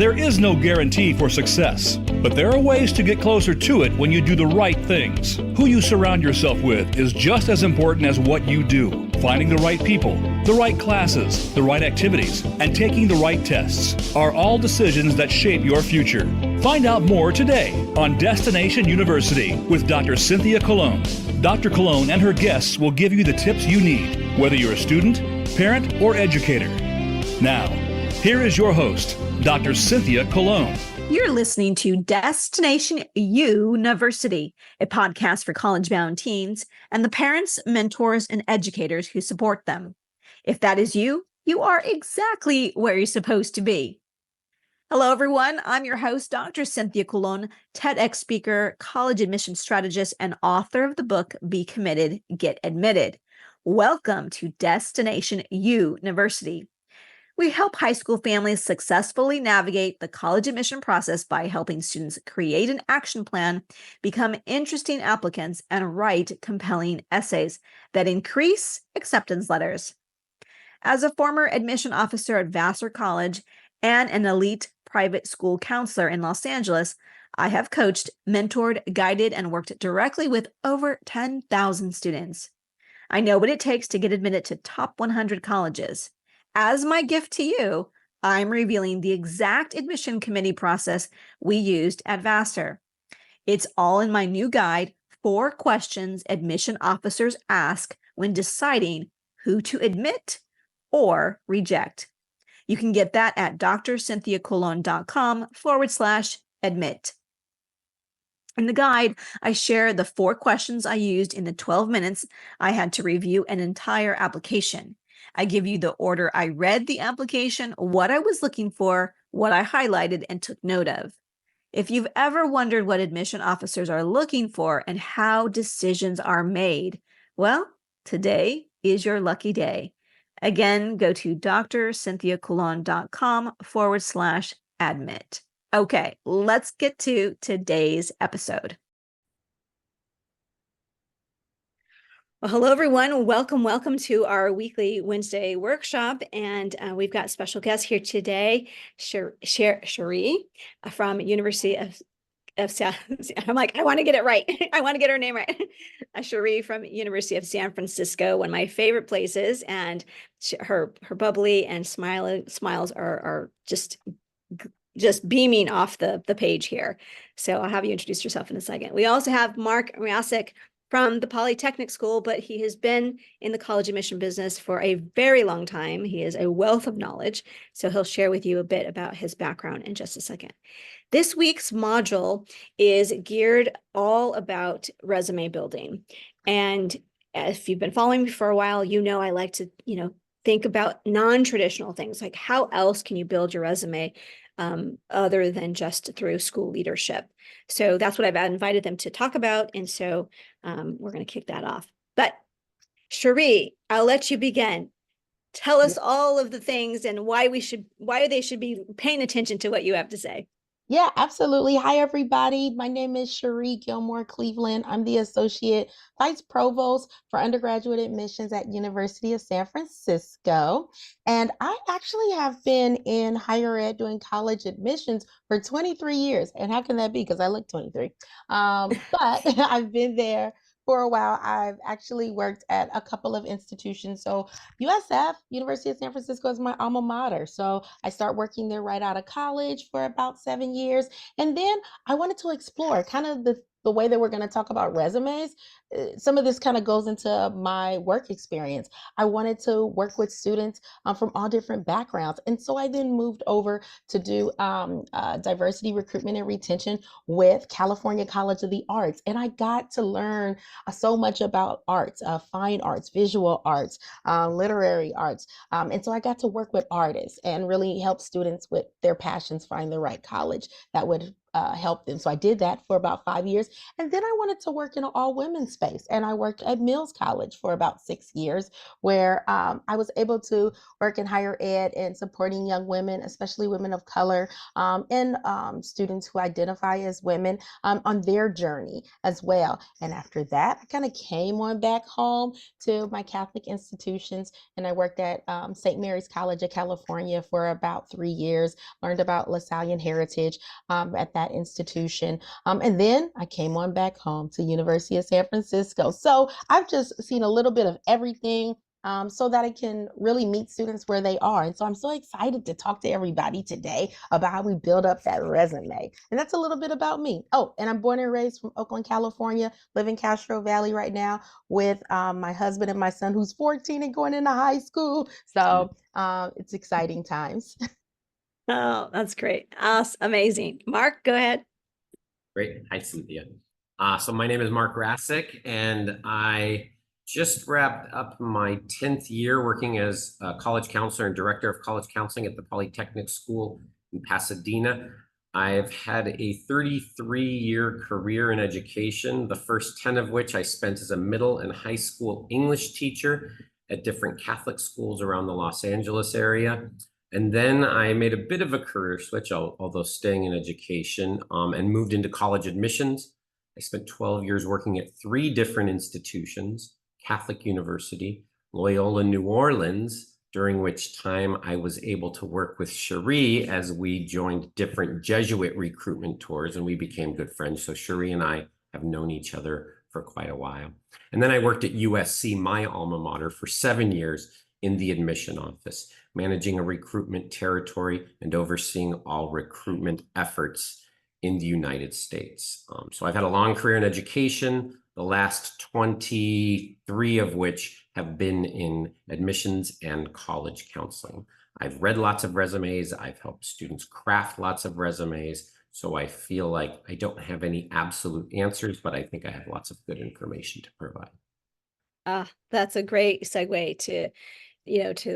There is no guarantee for success, but there are ways to get closer to it when you do the right things. Who you surround yourself with is just as important as what you do. Finding the right people, the right classes, the right activities, and taking the right tests are all decisions that shape your future. Find out more today on Destination University with Dr. Cynthia Colon. Dr. Colon and her guests will give you the tips you need, whether you're a student, parent, or educator. Now, here is your host, Dr. Cynthia Colon. You're listening to Destination University, a podcast for college-bound teens and the parents, mentors, and educators who support them. If that is you, you are exactly where you're supposed to be. Hello, everyone. I'm your host, Dr. Cynthia Colon, TEDx speaker, college admission strategist, and author of the book, Be Committed, Get Admitted. Welcome to Destination University. We help high school families successfully navigate the college admission process by helping students create an action plan, become interesting applicants, and write compelling essays that increase acceptance letters. As a former admission officer at Vassar College and an elite private school counselor in Los Angeles, I have coached, mentored, guided, and worked directly with over 10,000 students. I know what it takes to get admitted to top 100 colleges. As my gift to you, I'm revealing the exact admission committee process we used at Vassar. It's all in my new guide, 4 questions admission officers ask when deciding who to admit or reject. You can get that at drcynthiacolon.com/admit. In the guide, I share the 4 questions I used in the 12 minutes I had to review an entire application. I give you the order I read the application, what I was looking for, what I highlighted and took note of. If you've ever wondered what admission officers are looking for and how decisions are made, well, today is your lucky day. Again, go to drcynthiacolon.com/admit. Okay, let's get to today's episode. Well, hello, everyone. Welcome to our weekly Wednesday workshop. And we've got special guests here today, Cherie from University of South. I'm like, I want to get it right. I want to get her name right. Cherie from University of San Francisco, one of my favorite places. And her bubbly and smiles are just beaming off the page here. So I'll have you introduce yourself in a second. We also have Mark Riasek from the Polytechnic School, but he has been in the college admission business for a very long time. He is a wealth of knowledge, so he'll share with you a bit about his background in just a second. This week's module is geared all about resume building. And if you've been following me for a while, you know I like to, think about non-traditional things, like how else can you build your resume other than just through school leadership. So that's what I've invited them to talk about. And so we're going to kick that off. But Cherie, I'll let you begin. Tell us all of the things and why they should be paying attention to what you have to say. Yeah, absolutely. Hi, everybody. My name is Cherie Gilmore Cleveland. I'm the Associate Vice Provost for Undergraduate Admissions at University of San Francisco. And I actually have been in higher ed doing college admissions for 23 years. And how can that be? Because I look 23. But I've been there for a while. I've actually worked at a couple of institutions. So USF, University of San Francisco, is my alma mater. So I start working there right out of college for about 7 years. And then I wanted to explore kind of the way that we're going to talk about resumes. Some of this kind of goes into my work experience. I wanted to work with students from all different backgrounds. And so I then moved over to do diversity recruitment and retention with California College of the Arts. And I got to learn so much about arts, fine arts, visual arts, literary arts. And so I got to work with artists and really help students with their passions find the right college that would help them. So I did that for about 5 years. And then I wanted to work in an all women's space. And I worked at Mills College for about 6 years, where I was able to work in higher ed and supporting young women, especially women of color, and students who identify as women on their journey as well. And after that, I kind of came on back home to my Catholic institutions, and I worked at St. Mary's College of California for about 3 years, learned about Lasallian heritage at that institution. And then I came on back home to University of San Francisco. So I've just seen a little bit of everything, so that I can really meet students where they are. And so I'm so excited to talk to everybody today about how we build up that resume. And that's a little bit about me. Oh, and I'm born and raised from Oakland, California, live in Castro Valley right now with my husband and my son, who's 14 and going into high school. So it's exciting times. Oh, that's great. Awesome. Amazing. Mark, go ahead. Great. Hi, Cynthia. So my name is Mark Rasick, and I just wrapped up my 10th year working as a college counselor and director of college counseling at the Polytechnic School in Pasadena. I've had a 33-year career in education, the first 10 of which I spent as a middle and high school English teacher at different Catholic schools around the Los Angeles area. And then I made a bit of a career switch, although staying in education, and moved into college admissions. I spent 12 years working at 3 different institutions: Catholic University, Loyola New Orleans, during which time I was able to work with Cherie as we joined different Jesuit recruitment tours, and we became good friends. So Cherie and I have known each other for quite a while. And then I worked at USC, my alma mater, for 7 years in the admission office, managing a recruitment territory and overseeing all recruitment efforts in the United States. So I've had a long career in education, the last 23 of which have been in admissions and college counseling. I've read lots of resumes. I've helped students craft lots of resumes. So I feel like I don't have any absolute answers, but I think I have lots of good information to provide. That's a great segue to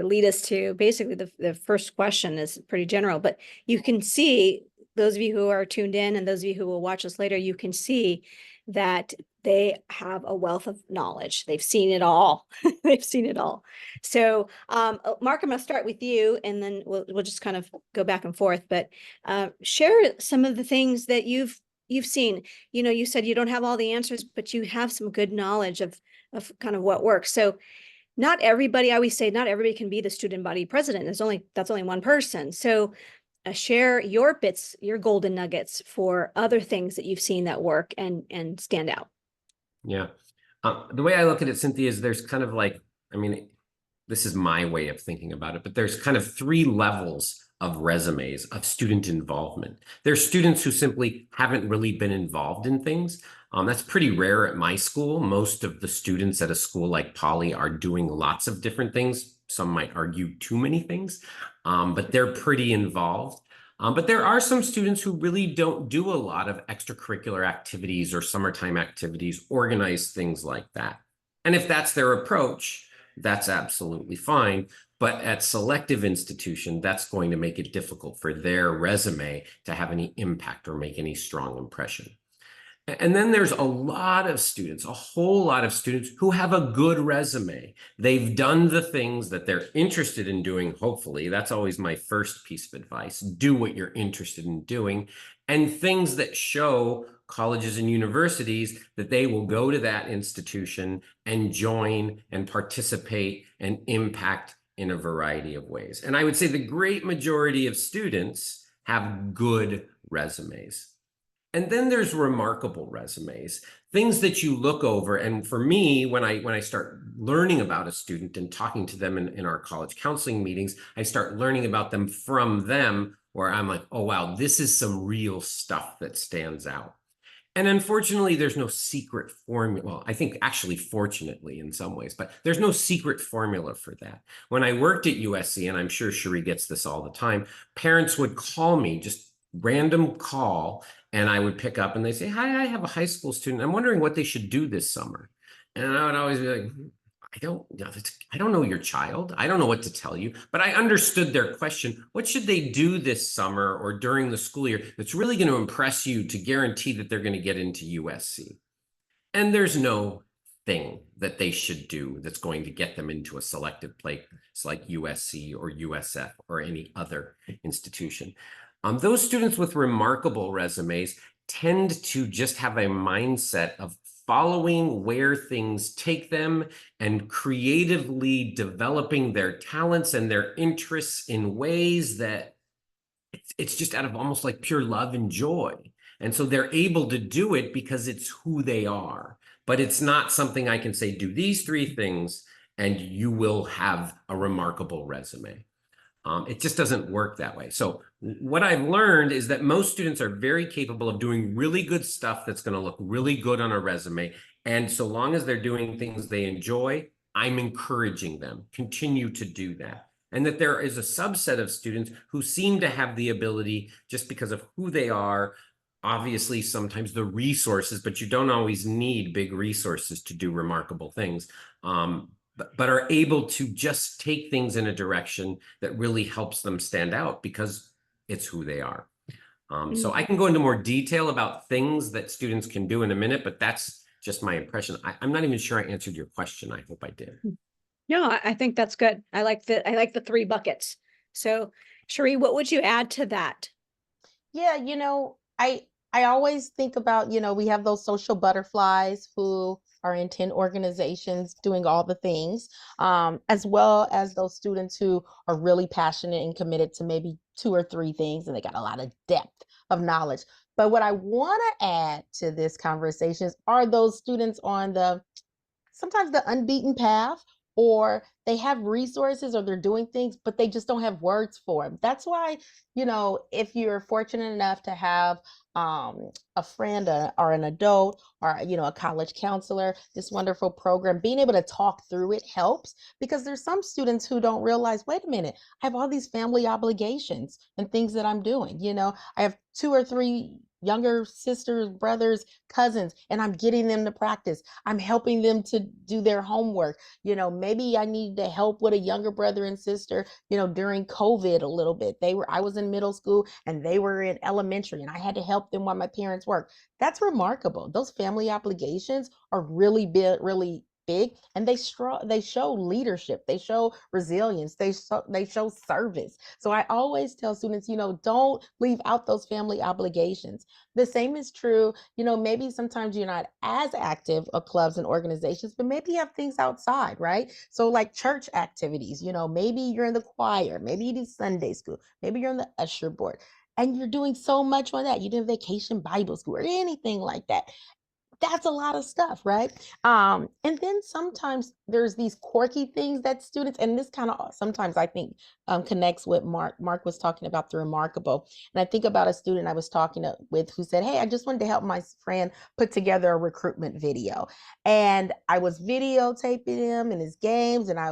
lead us to basically the first question is pretty general, but you can see, those of you who are tuned in and those of you who will watch us later, you can see that they have a wealth of knowledge. They've seen it all. They've seen it all. So, Mark, I'm going to start with you, and then we'll just kind of go back and forth. But share some of the things that you've seen. You said you don't have all the answers, but you have some good knowledge of kind of what works. So, not everybody, I always say, not everybody can be the student body president. That's only one person. So share your bits, your golden nuggets for other things that you've seen that work and stand out. Yeah. The way I look at it, Cynthia, is there's kind of like, this is my way of thinking about it, but there's kind of 3 levels of resumes of student involvement. There's students who simply haven't really been involved in things. That's pretty rare at my school. Most of the students at a school like Poly are doing lots of different things. Some might argue too many things, but they're pretty involved. But there are some students who really don't do a lot of extracurricular activities or summertime activities, organized things like that. And if that's their approach, that's absolutely fine. But at selective institution, that's going to make it difficult for their resume to have any impact or make any strong impression. And then there's a lot of students, a whole lot of students who have a good resume. They've done the things that they're interested in doing, hopefully. That's always my first piece of advice. Do what you're interested in doing, and things that show colleges and universities that they will go to that institution and join and participate and impact in a variety of ways. And I would say the great majority of students have good resumes. And then there's remarkable resumes, things that you look over. And for me, when I start learning about a student and talking to them in our college counseling meetings, I start learning about them from them, where I'm like, oh, wow, this is some real stuff that stands out. And unfortunately, there's no secret formula. Well, I think actually, fortunately, in some ways, but there's no secret formula for that. When I worked at USC, and I'm sure Cherie gets this all the time, parents would call me, just random call, and I would pick up and they say, hi, I have a high school student. I'm wondering what they should do this summer. And I would always be like, I don't know your child. I don't know what to tell you, but I understood their question. What should they do this summer or during the school year that's really going to impress you to guarantee that they're going to get into USC? And there's no thing that they should do that's going to get them into a selective place like USC or USF or any other institution. Those students with remarkable resumes tend to just have a mindset of following where things take them and creatively developing their talents and their interests in ways that it's just out of almost like pure love and joy. And so they're able to do it because it's who they are. But it's not something I can say, do these three things and you will have a remarkable resume. It just doesn't work that way. So what I've learned is that most students are very capable of doing really good stuff that's going to look really good on a resume. And so long as they're doing things they enjoy, I'm encouraging them, continue to do that. And that there is a subset of students who seem to have the ability, just because of who they are, obviously sometimes the resources, but you don't always need big resources to do remarkable things, but are able to just take things in a direction that really helps them stand out because it's who they are. So I can go into more detail about things that students can do in a minute, but that's just my impression. I'm not even sure I answered your question. I hope I did. No, I think that's good. I like the three buckets. So, Cherie, what would you add to that? Yeah, I always think about, we have those social butterflies who are in 10 organizations doing all the things, as well as those students who are really passionate and committed to maybe 2 or 3 things, and they got a lot of depth of knowledge. But what I want to add to this conversation is, are those students on sometimes the unbeaten path, or they have resources, or they're doing things, but they just don't have words for them. That's why, if you're fortunate enough to have a friend or an adult or, a college counselor, this wonderful program, being able to talk through it helps, because there's some students who don't realize, wait a minute, I have all these family obligations and things that I'm doing. I have 2 or 3 younger sisters, brothers, cousins, and I'm getting them to practice. I'm helping them to do their homework. Maybe I need to help with a younger brother and sister, during COVID a little bit. I was in middle school and they were in elementary, and I had to help them while my parents worked. That's remarkable. Those family obligations are really big, and they show leadership, they show resilience, they show service. So I always tell students, don't leave out those family obligations. The same is true, maybe sometimes you're not as active of clubs and organizations, but maybe you have things outside, right? So like church activities, maybe you're in the choir, maybe you do Sunday school, maybe you're on the usher board, and you're doing so much on that. You do vacation Bible school or anything like that. That's a lot of stuff, right? And then sometimes there's these quirky things that students, and this kind of sometimes I think connects with Mark was talking about the remarkable. And I think about a student I was talking with who said, hey, I just wanted to help my friend put together a recruitment video. And I was videotaping him in his games, and I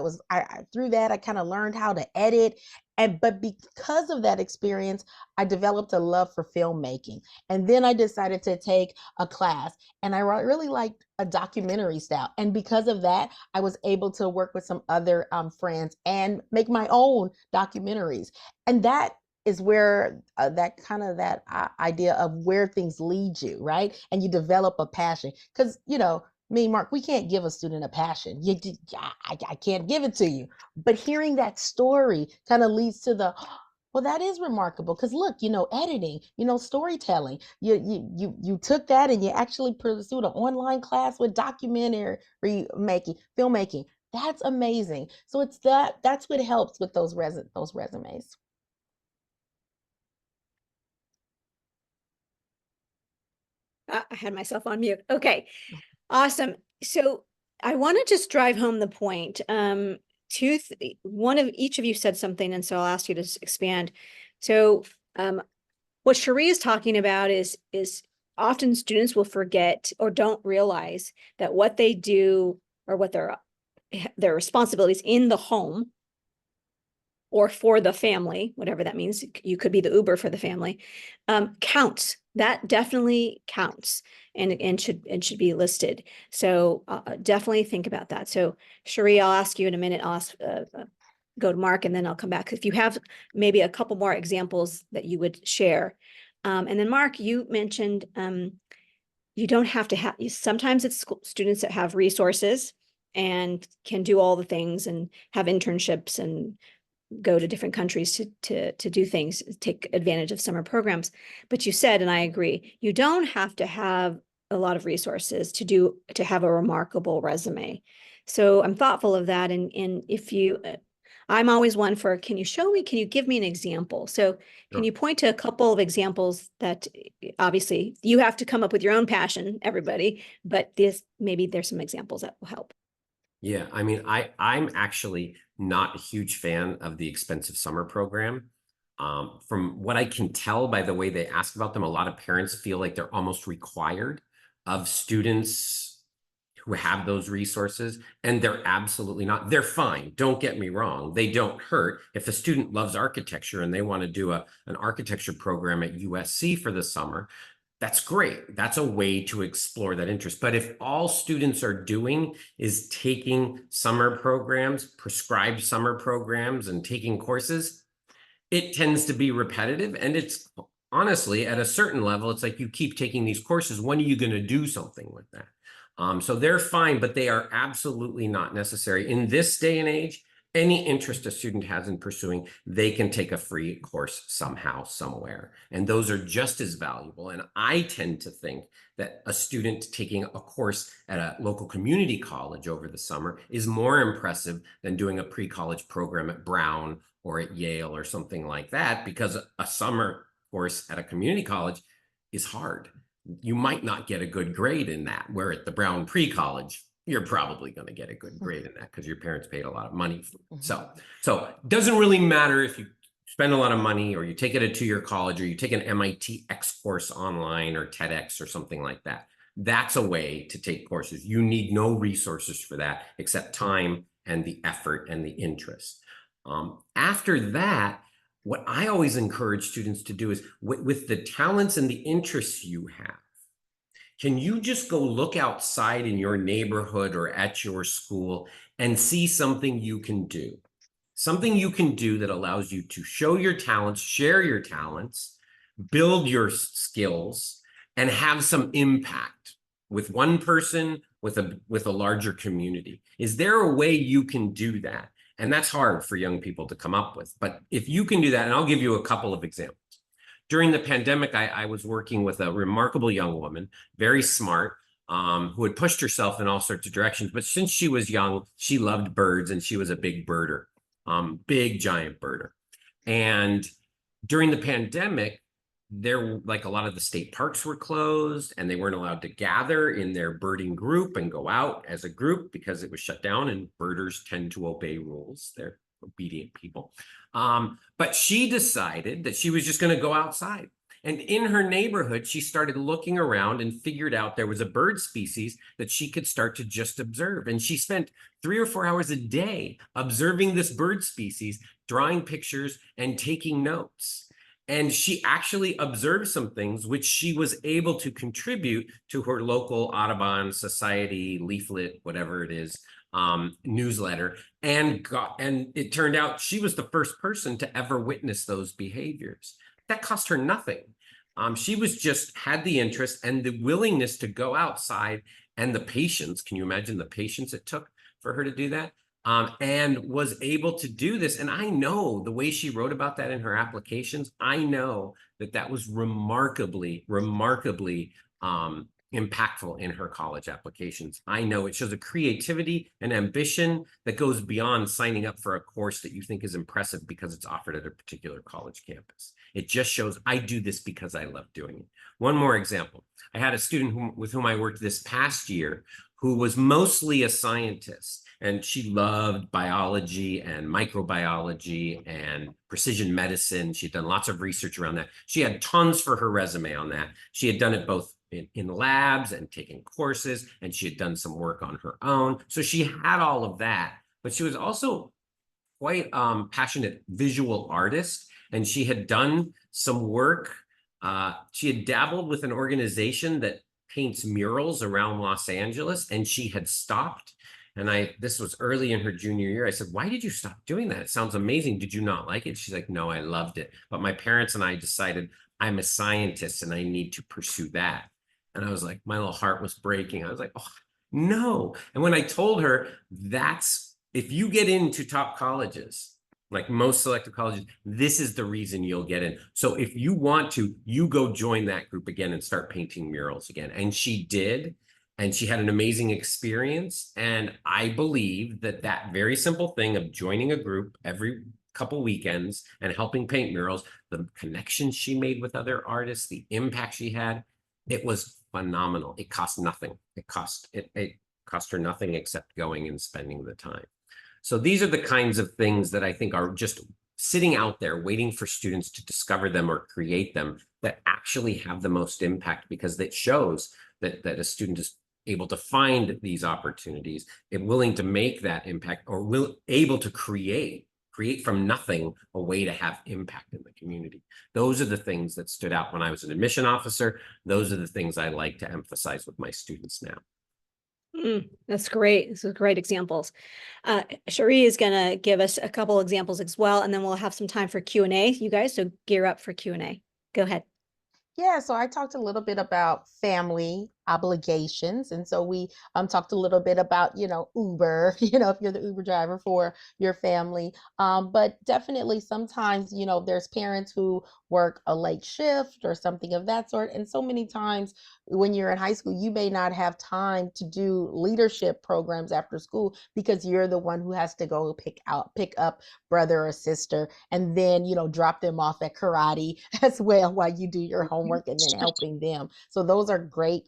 through that, I kind of learned how to edit. But because of that experience, I developed a love for filmmaking. And then I decided to take a class, and I really liked a documentary style. And because of that, I was able to work with some other friends and make my own documentaries. And that is where that idea of where things lead you, right? And you develop a passion. Because, me, Mark, we can't give a student a passion. I can't give it to you. But hearing that story kind of leads to well, that is remarkable. Because look, editing, storytelling. You took that and you actually pursued an online class with documentary filmmaking. That's amazing. So that's what helps with those resumes. I had myself on mute. Okay. Awesome. So I want to just drive home the point. One of each of you said something, and so I'll ask you to expand. So what Cherie is talking about is often students will forget or don't realize that what they do, or what their responsibilities in the home or for the family, whatever that means, you could be the Uber for the family, counts that definitely counts and should be listed. So definitely think about that. So Cherie, I'll ask you in a minute. I'll ask, go to Mark, and then I'll come back. If you have maybe a couple more examples that you would share. And then Mark, you mentioned you don't have to have, sometimes it's students that have resources and can do all the things and have internships and go to different countries to do things, take advantage of summer programs. But you said, and I agree, you don't have to have a lot of resources to have a remarkable resume. So I'm thoughtful of that. And if you, I'm always one for, can you give me an example? So can you point to a couple of examples that obviously you have to come up with your own passion, everybody, but maybe there's some examples that will help. Yeah, I mean, I'm actually not a huge fan of the expensive summer program. From what I can tell by the way they ask about them, a lot of parents feel like they're almost required of students who have those resources, and they're absolutely not. They're fine. Don't get me wrong. They don't hurt. If a student loves architecture and they want to do an architecture program at USC for the summer, that's great. That's a way to explore that interest. But if all students are doing is taking summer programs, prescribed summer programs, and taking courses, it tends to be repetitive. And it's honestly, at a certain level, it's like you keep taking these courses. When are you going to do something with that? So they're fine, but they are absolutely not necessary. In this day and age, any interest a student has in pursuing, they can take a free course somehow, somewhere. And those are just as valuable. And I tend to think that a student taking a course at a local community college over the summer is more impressive than doing a pre-college program at Brown or at Yale or something like that, because a summer course at a community college is hard. You might not get a good grade in that, where at the Brown pre-college, you're probably going to get a good grade in that because your parents paid a lot of money for it. So it doesn't really matter if you spend a lot of money or you take it at a two-year college or you take an MIT X course online or TEDx or something like that. That's a way to take courses. You need no resources for that except time and the effort and the interest. After that, what I always encourage students to do is with the talents and the interests you have, can you just go look outside in your neighborhood or at your school and see something you can do? Something you can do that allows you to show your talents, share your talents, build your skills, and have some impact with one person, with a larger community. Is there a way you can do that? And that's hard for young people to come up with. But if you can do that, and I'll give you a couple of examples. During the pandemic, I was working with a remarkable young woman, very smart, who had pushed herself in all sorts of directions. But since she was young, she loved birds and she was a big birder, big giant birder. And during the pandemic, like a lot of the state parks were closed and they weren't allowed to gather in their birding group and go out as a group because it was shut down, and birders tend to obey rules. They're obedient people. But she decided that she was just going to go outside. And in her neighborhood, she started looking around and figured out there was a bird species that she could start to just observe. And she spent 3 or 4 hours a day observing this bird species, drawing pictures and taking notes. And she actually observed some things which she was able to contribute to her local Audubon Society leaflet, whatever it is, newsletter, and it turned out she was the first person to ever witness those behaviors. That cost her nothing. She was just had the interest and the willingness to go outside, and the patience. Can you imagine the patience it took for her to do that? And was able to do this. And I know the way she wrote about that in her applications, I know that was remarkably impactful in her college applications. I know it shows a creativity and ambition that goes beyond signing up for a course that you think is impressive because it's offered at a particular college campus. It just shows I do this because I love doing it. One more example. I had a student with whom I worked this past year who was mostly a scientist, and she loved biology and microbiology and precision medicine. She'd done lots of research around that. She had tons for her resume on that. She had done it both in labs and taken courses, and she had done some work on her own. So she had all of that, but she was also quite passionate visual artist, and she had done some work She had dabbled with an organization that paints murals around Los Angeles, and she had stopped. And this was early in her junior year. I said, why did you stop doing that? It sounds amazing. Did you not like it? She's like, no, I loved it. But my parents and I decided I'm a scientist and I need to pursue that. And I was like, my little heart was breaking. I was like, oh, no. And when I told her, if you get into top colleges, like most selective colleges, this is the reason you'll get in. So if you want to, you go join that group again and start painting murals again. And she did. And she had an amazing experience. And I believe that very simple thing of joining a group every couple weekends and helping paint murals, the connections she made with other artists, the impact she had, it was phenomenal. It cost nothing. It cost her nothing except going and spending the time. So these are the kinds of things that I think are just sitting out there waiting for students to discover them or create them that actually have the most impact, because it shows that a student is able to find these opportunities and willing to make that impact, or able to create from nothing a way to have impact in the community. Those are the things that stood out when I was an admission officer. Those are the things I like to emphasize with my students now. That's great. This is great examples. Cherie is going to give us a couple examples as well, and then we'll have some time for Q&A, you guys, so gear up for Q&A. Go ahead. Yeah, so I talked a little bit about family obligations. And so we talked a little bit about, Uber, if you're the Uber driver for your family. But definitely sometimes, there's parents who work a late shift or something of that sort. And so many times when you're in high school, you may not have time to do leadership programs after school because you're the one who has to go pick up brother or sister, and then, drop them off at karate as well while you do your homework and then helping them. So those are great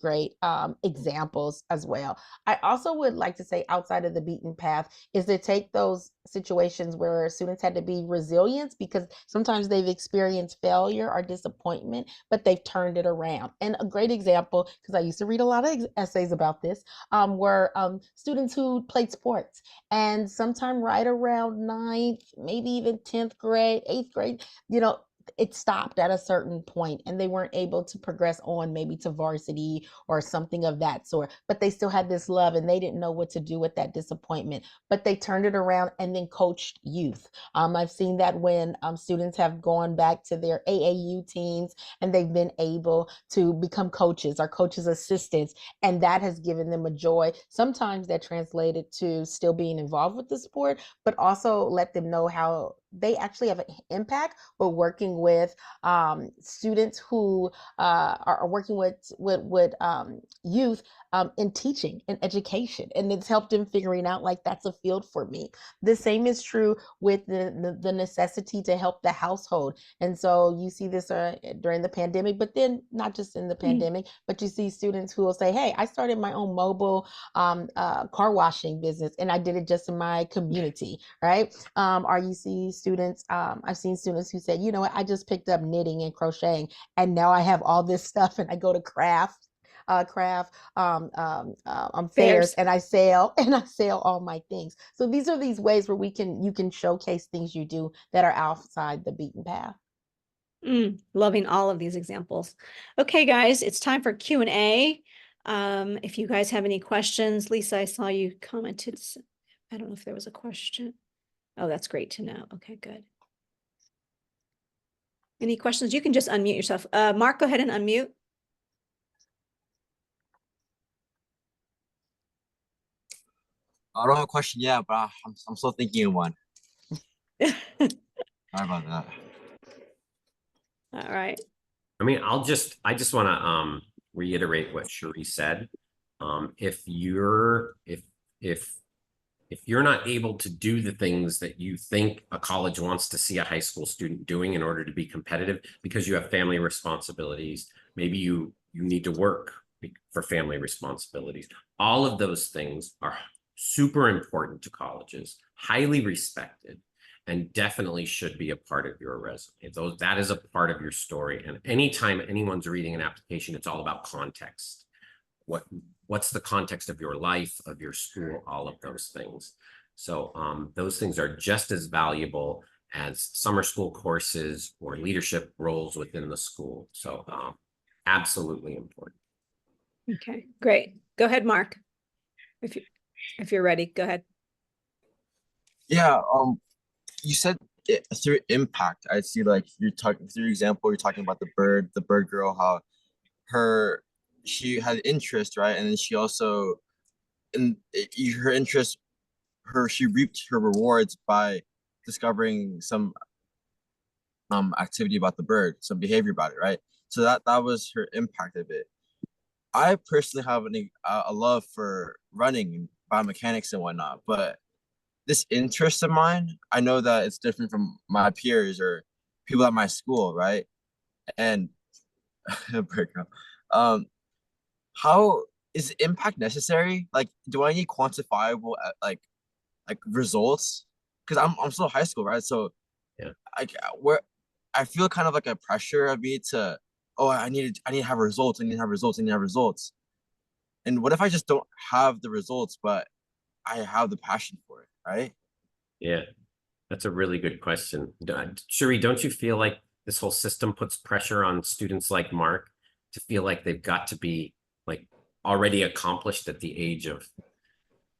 examples as well. I also would like to say, outside of the beaten path, is to take those situations where students had to be resilient, because sometimes they've experienced failure or disappointment, but they've turned it around. And a great example, because I used to read a lot of essays about this, were students who played sports, and sometime right around 9th, maybe even 10th grade, 8th grade, it stopped at a certain point and they weren't able to progress on maybe to varsity or something of that sort, but they still had this love and they didn't know what to do with that disappointment, but they turned it around and then coached youth. I've seen that when students have gone back to their AAU teams and they've been able to become coaches or coaches assistants, and that has given them a joy. Sometimes that translated to still being involved with the sport, but also let them know how they actually have an impact. We're working with students who are working with youth in teaching and education, and it's helped them figuring out, like, that's a field for me. The same is true with the necessity to help the household. And so you see this during the pandemic, but then not just in the pandemic, but you see students who will say, hey, I started my own mobile car washing business and I did it just in my community, right? Or you see students, I've seen students who said, you know what, I just picked up knitting and crocheting and now I have all this stuff and I go to craft fairs and I sell all my things. So these are these ways where you can showcase things you do that are outside the beaten path. Loving all of these examples. Okay, guys, it's time for Q&A. If you guys have any questions, Lisa, I saw you commented. I don't know if there was a question. Oh, that's great to know. Okay, good. Any questions? You can just unmute yourself. Mark, go ahead and unmute. I don't have a question yet, but I'm still thinking of one. Sorry about that. All right. I mean, I just want to reiterate what Cherie said. If you're not able to do the things that you think a college wants to see a high school student doing in order to be competitive, because you have family responsibilities, maybe you need to work for family responsibilities. All of those things are super important to colleges, highly respected, and definitely should be a part of your resume. That is a part of your story. And anytime anyone's reading an application, it's all about context. What's the context of your life, of your school, all of those things. So those things are just as valuable as summer school courses or leadership roles within the school. So absolutely important. Okay, great. Go ahead, Mark. If you're ready, go ahead. Yeah, you said it, through impact. I see, like, you're talking through example, you're talking about the bird girl, how she had interest, right? And then she also, her interest, she reaped her rewards by discovering some activity about the bird, some behavior about it, right? So that was her impact of it. I personally have a love for running and biomechanics and whatnot, but this interest of mine, I know that it's different from my peers or people at my school, right? And um, how is impact necessary? Like, do I need quantifiable like results? Because I'm still high school, right? So Yeah. where I feel kind of like a pressure of me to, oh, I need to have results, I need to have results, I need to have results. And what if I just don't have the results, but I have the passion for it, right? Yeah, that's a really good question. Cherie, don't you feel like this whole system puts pressure on students like Mark to feel like they've got to be like already accomplished at the age of,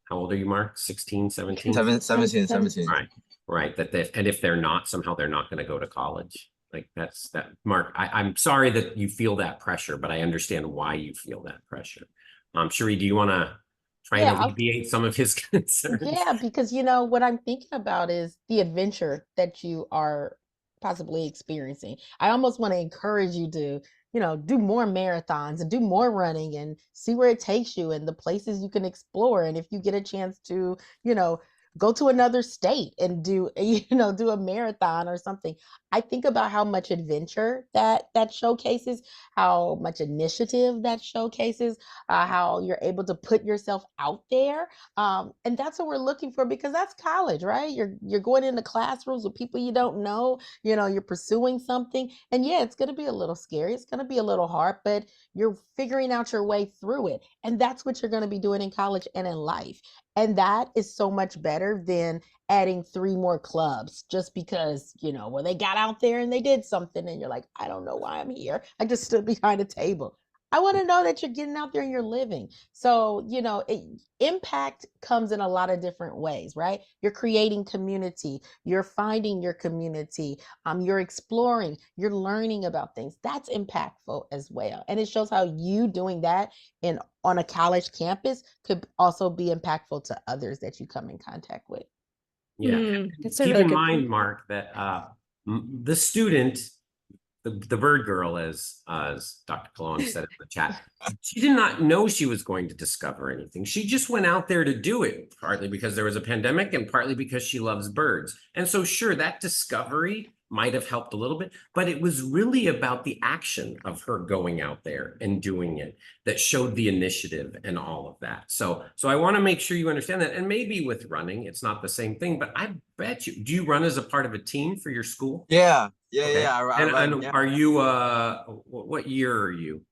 how old are you, Mark? 16, 17? 17. Right. And if they're not, somehow they're not going to go to college. Like that's that. Mark, I'm sorry that you feel that pressure, but I understand why you feel that pressure. Cherie, do you want to try and Yeah, alleviate some of his concerns? yeah, because what I'm thinking about is the adventure that you are possibly experiencing. I almost want to encourage you to, do more marathons and do more running and see where it takes you and the places you can explore. And if you get a chance to, go to another state and do, do a marathon or something. I think about how much adventure that showcases, how much initiative that showcases, how you're able to put yourself out there, and that's what we're looking for, because that's college, right? You're going into classrooms with people you don't know. You're pursuing something, and yeah, it's going to be a little scary. It's going to be a little hard, but you're figuring out your way through it, and that's what you're going to be doing in college and in life. And that is so much better than adding 3 more clubs just because, well, they got out there and they did something, and you're like, I don't know why I'm here. I just stood behind a table. I want to know that you're getting out there and you're living. So, impact comes in a lot of different ways, right? You're creating community, you're finding your community, you're exploring, you're learning about things. That's impactful as well. And it shows how you doing that on a college campus could also be impactful to others that you come in contact with. Yeah. That's a Keep really in good mind, point. Mark, that the student, the bird girl, as Dr. Cologne said in the chat, she did not know she was going to discover anything. She just went out there to do it, partly because there was a pandemic and partly because she loves birds. And so sure, that discovery might have helped a little bit, but it was really about the action of her going out there and doing it that showed the initiative and all of that. So I want to make sure you understand that. And maybe with running, it's not the same thing, but I bet you, do you run as a part of a team for your school? Yeah. Okay. I run, And yeah. are you what year are you?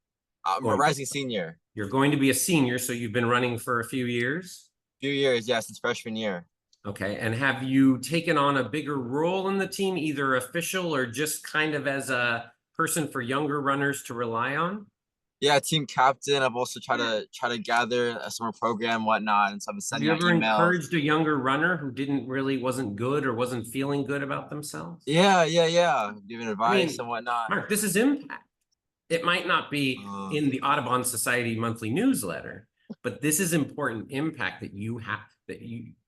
I'm a rising senior. You're going to be a senior, so you've been running for a few years? Few years, yeah, since freshman year. Okay. And have you taken on a bigger role in the team, either official or just kind of as a person for younger runners to rely on? Yeah, team captain. I've also tried to gather a summer program, whatnot, and so I've been Have sending you out ever emails. encouraged a younger runner who wasn't good or wasn't feeling good about themselves? Yeah. Giving advice and whatnot. Mark, this is impact. It might not be in the Audubon Society monthly newsletter, but this is important impact that you have, that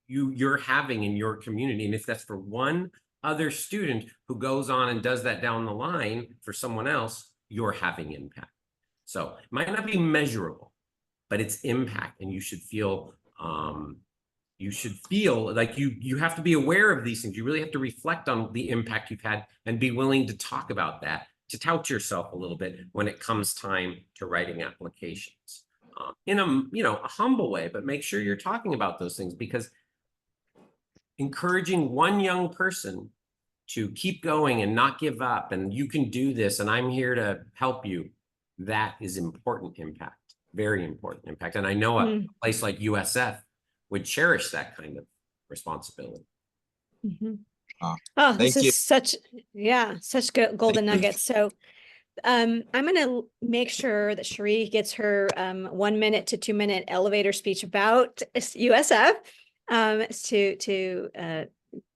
you're having in your community. And if that's for one other student who goes on and does that down the line for someone else, you're having impact. So it might not be measurable, but it's impact, and you should feel like you have to be aware of these things. You really have to reflect on the impact you've had and be willing to talk about that, to tout yourself a little bit when it comes time to writing applications in a humble way, but make sure you're talking about those things, because encouraging one young person to keep going and not give up, and you can do this, and I'm here to help you, that is important impact, very important impact. And I know a place like USF would cherish that kind of responsibility. Mm-hmm. Oh, this Thank you. is such good golden nuggets. So I'm going to make sure that Cherie gets her 1 minute to 2 minute elevator speech about USF to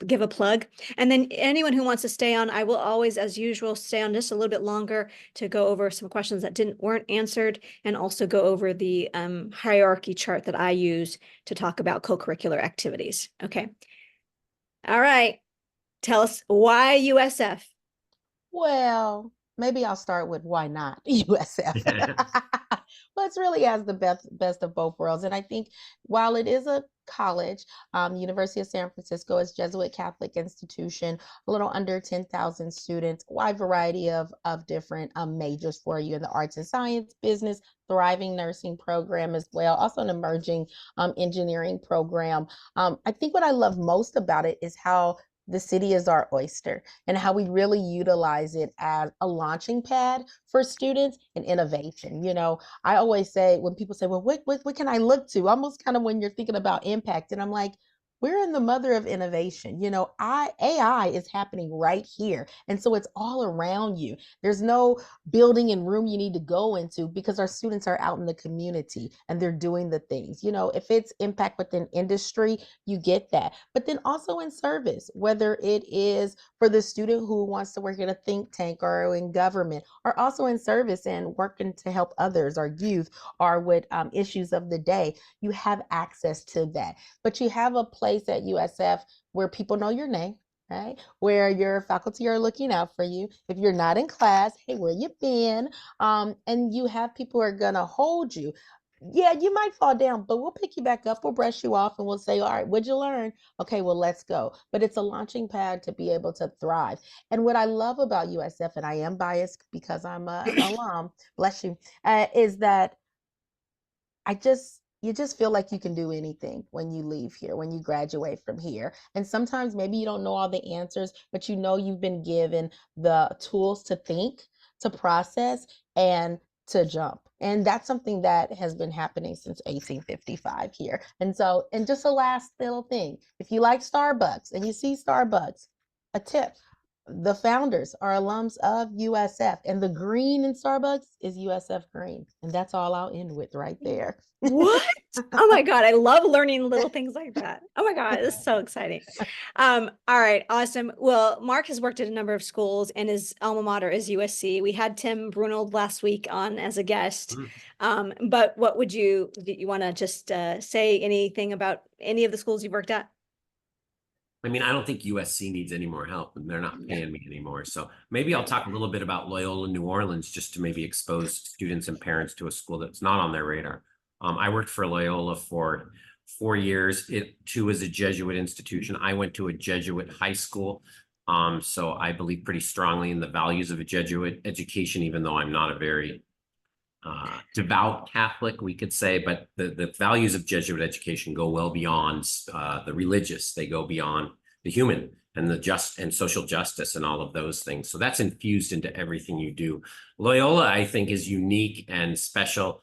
give a plug. And then anyone who wants to stay on, I will always, as usual, stay on just a little bit longer to go over some questions that weren't answered, and also go over the hierarchy chart that I use to talk about co-curricular activities. Okay. All right. Tell us why USF. Well, maybe I'll start with why not USF. Well, it's really has the best of both worlds. And I think while it is a college, University of San Francisco is Jesuit Catholic institution, a little under 10,000 students, wide variety of different majors for you in the arts and science, business, thriving nursing program as well, also an emerging engineering program. I think what I love most about it is how the city is our oyster and how we really utilize it as a launching pad for students and innovation. You know, I always say when people say, well, what can I look to? Almost kind of when you're thinking about impact. And I'm like, we're in the mother of innovation. You know, AI is happening right here. And so it's all around you. There's no building and room you need to go into because our students are out in the community and they're doing the things. You know, if it's impact within industry, you get that. But then also in service, whether it is for the student who wants to work at a think tank or in government, or also in service and working to help others or youth or with issues of the day, you have access to that. But you have a place at USF where people know your name, right? Where your faculty are looking out for you. If you're not in class, hey, where you been? And you have people who are gonna hold you. Yeah, you might fall down, but we'll pick you back up. We'll brush you off and we'll say, all right, what'd you learn? Okay, well, let's go. But it's a launching pad to be able to thrive. And what I love about USF, and I am biased because I'm an alum, bless you, is that you just feel like you can do anything when you leave here, when you graduate from here. And sometimes maybe you don't know all the answers, but you know you've been given the tools to think, to process, and to jump. And that's something that has been happening since 1855 here. And so, and just a last little thing, if you like Starbucks and you see Starbucks, a tip. The founders are alums of USF, and the green in Starbucks is USF green. And that's all I'll end with right there. What? Oh my God. I love learning little things like that. Oh my God. This is so exciting. All right. Awesome. Well, Mark has worked at a number of schools and his alma mater is USC. We had Tim Brunold last week on as a guest. But what would you want to just say anything about any of the schools you've worked at? I mean, I don't think USC needs any more help and they're not paying me anymore. So maybe I'll talk a little bit about Loyola New Orleans just to maybe expose students and parents to a school that's not on their radar. I worked for Loyola for 4 years. It too is a Jesuit institution. I went to a Jesuit high school. So I believe pretty strongly in the values of a Jesuit education, even though I'm not a very devout Catholic, we could say, but the values of Jesuit education go well beyond the religious. They go beyond the human and the just and social justice and all of those things. So that's infused into everything you do. Loyola, I think, is unique and special,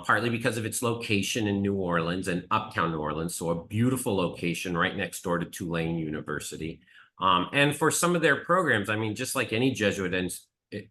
partly because of its location in New Orleans and uptown New Orleans. So a beautiful location right next door to Tulane University. And for some of their programs, I mean, just like any Jesuit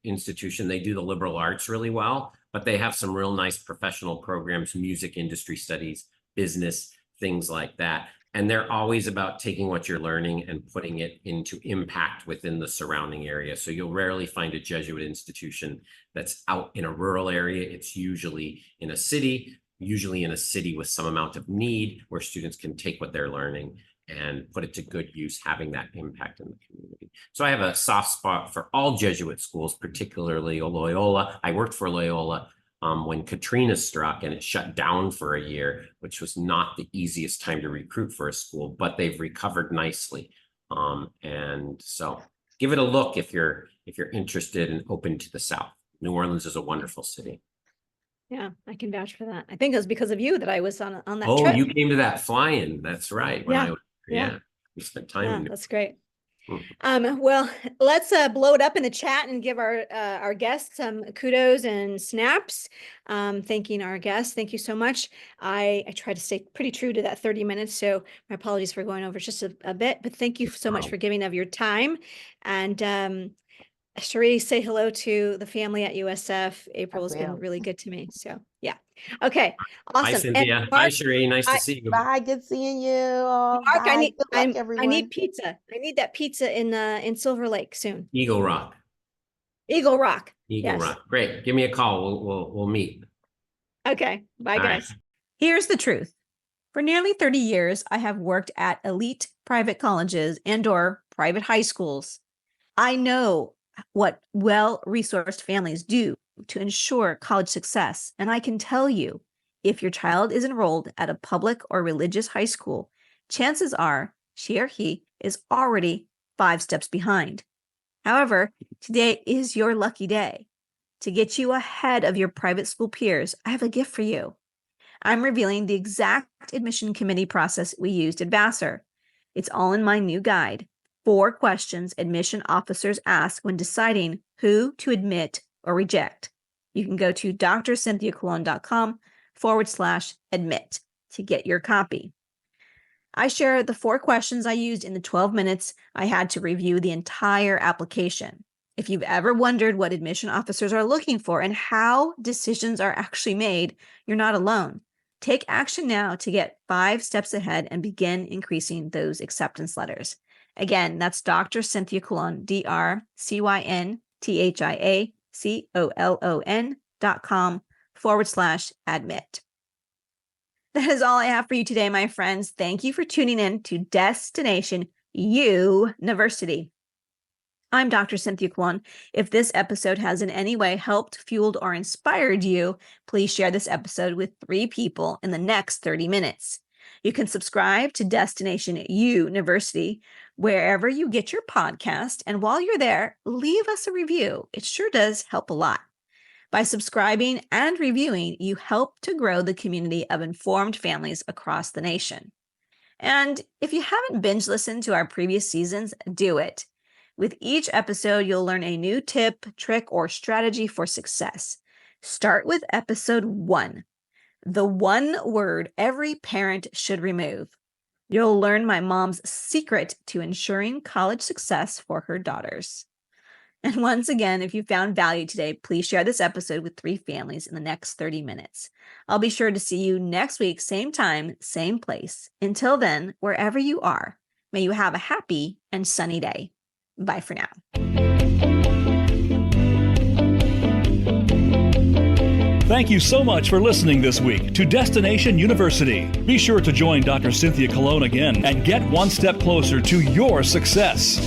institution, they do the liberal arts really well, but they have some real nice professional programs, music, industry studies, business, things like that. And they're always about taking what you're learning and putting it into impact within the surrounding area. So you'll rarely find a Jesuit institution that's out in a rural area. It's usually in a city with some amount of need where students can take what they're learning and put it to good use, having that impact in the community. So I have a soft spot for all Jesuit schools, particularly Loyola. I worked for Loyola when Katrina struck and it shut down for a year, which was not the easiest time to recruit for a school, but they've recovered nicely. And so give it a look if you're interested and open to the South. New Orleans is a wonderful city. Yeah, I can vouch for that. I think it was because of you that I was on that trip. Oh, you came to that fly-in. That's right. When Yeah. we spent time in that's great. Well, let's blow it up in the chat and give our guests some kudos and snaps. Thanking our guests. Thank you so much. I try to stay pretty true to that 30 minutes, so my apologies for going over just a bit, but thank you so much for giving of your time. And Cherie, say hello to the family at USF. April has been really good to me. So yeah. Okay. Awesome. Hi, Cynthia. And Hi, Mark, Cherie. Nice to see you. Bye. Good seeing you. Mark, Bye. Good luck, I everyone. need pizza. I need that pizza in Silver Lake soon. Eagle Rock. Eagle Rock. Eagle Yes. Rock. Great. Give me a call. We'll meet. Okay. Bye, All guys. right. Here's the truth. For nearly 30 years, I have worked at elite private colleges and/or private high schools. I know what well-resourced families do to ensure college success, and I can tell you, if your child is enrolled at a public or religious high school, chances are she or he is already 5 steps behind. However, today is your lucky day. To get you ahead of your private school peers, I have a gift for you. I'm revealing the exact admission committee process we used at Vassar. It's all in my new guide. 4 questions admission officers ask when deciding who to admit or reject. You can go to drcynthiacolon.com/admit to get your copy. I share the 4 questions I used in the 12 minutes I had to review the entire application. If you've ever wondered what admission officers are looking for and how decisions are actually made, you're not alone. Take action now to get 5 steps ahead and begin increasing those acceptance letters. Again, that's Dr. Cynthia Colon, drcynthiacolon.com/admit. That is all I have for you today, my friends. Thank you for tuning in to Destination University. I'm Dr. Cynthia Colon. If this episode has in any way helped, fueled, or inspired you, please share this episode with 3 people in the next 30 minutes. You can subscribe to Destination University wherever you get your podcast. And while you're there, leave us a review. It sure does help a lot. By subscribing and reviewing, you help to grow the community of informed families across the nation. And if you haven't binge listened to our previous seasons, do it. With each episode, you'll learn a new tip, trick, or strategy for success. Start with episode 1, the one word every parent should remove. You'll learn my mom's secret to ensuring college success for her daughters. And once again, if you found value today, please share this episode with 3 families in the next 30 minutes. I'll be sure to see you next week, same time, same place. Until then, wherever you are, may you have a happy and sunny day. Bye for now. Thank you so much for listening this week to Destination University. Be sure to join Dr. Cynthia Colon again and get one step closer to your success.